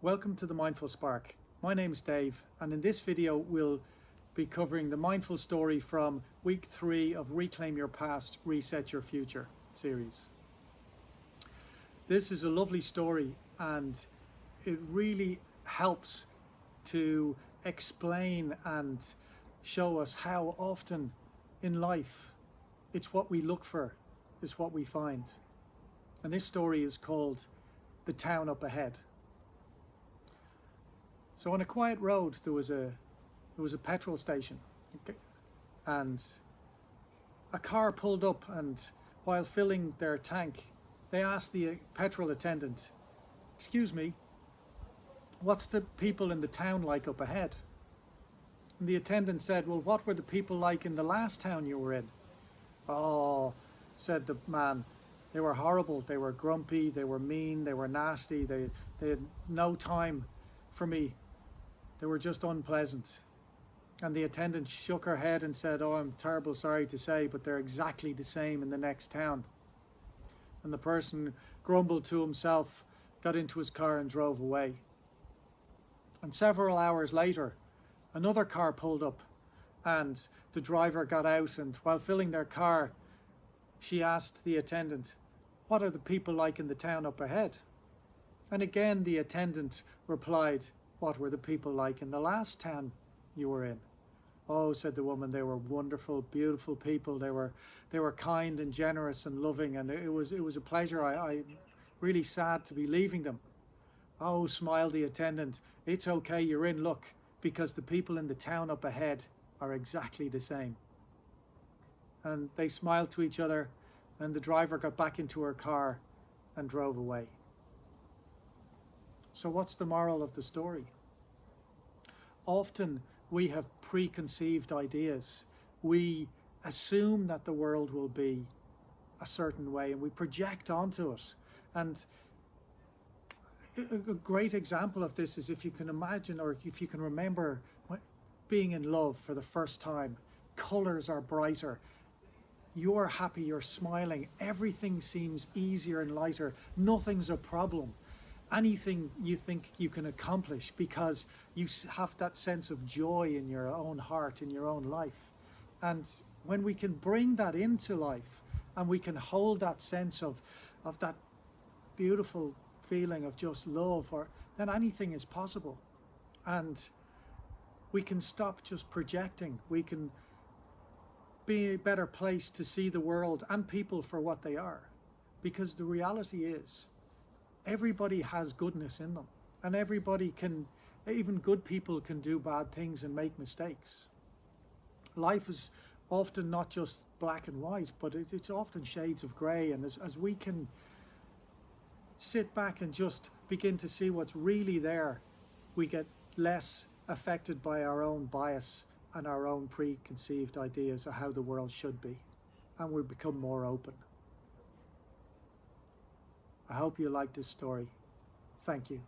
Welcome to the Mindful Spark. My name is Dave, and in this video we'll be covering the mindful story from week 3 of Reclaim Your Past, Reset Your Future series. This is a lovely story, and it really helps to explain and show us how often in life it's what we look for is what we find. And this story is called The Town Up Ahead. So on a quiet road there was a petrol station, and a car pulled up, and while filling their tank they asked the petrol attendant, "Excuse me, what's the people in the town like up ahead?" And the attendant said, "Well, what were the people like in the last town you were in?" "Oh," said the man, "they were horrible. They were grumpy, they were mean, they were nasty, they had no time for me. They were just unpleasant." And the attendant shook her head and said, "Oh, I'm terribly sorry to say, but they're exactly the same in the next town." And the person grumbled to himself, got into his car and drove away. And several hours later, another car pulled up, and the driver got out, and while filling their car, she asked the attendant, "What are the people like in the town up ahead?" And again the attendant replied, "What were the people like in the last town you were in?" "Oh," said the woman, "they were wonderful, beautiful people. They were kind and generous and loving, and it was a pleasure. I'm really sad to be leaving them." "Oh," smiled the attendant, "it's okay, you're in luck, because the people in the town up ahead are exactly the same." And they smiled to each other, and the driver got back into her car and drove away. So what's the moral of the story? Often we have preconceived ideas. We assume that the world will be a certain way, and we project onto it. And a great example of this is if you can imagine, or if you can remember being in love for the first time. Colors are brighter. You're happy, you're smiling. Everything seems easier and lighter. Nothing's a problem. Anything you think you can accomplish, because you have that sense of joy in your own heart, in your own life. And when we can bring that into life, and we can hold that sense of that beautiful feeling of just love, then anything is possible. And we can stop just projecting. We can be a better place to see the world and people for what they are. Because the reality is, everybody has goodness in them, and everybody can, even good people can do bad things and make mistakes. Life is often not just black and white, but it's often shades of grey. And as we can sit back and just begin to see what's really there, we get less affected by our own bias and our own preconceived ideas of how the world should be, and we become more open. I hope you like this story. Thank you.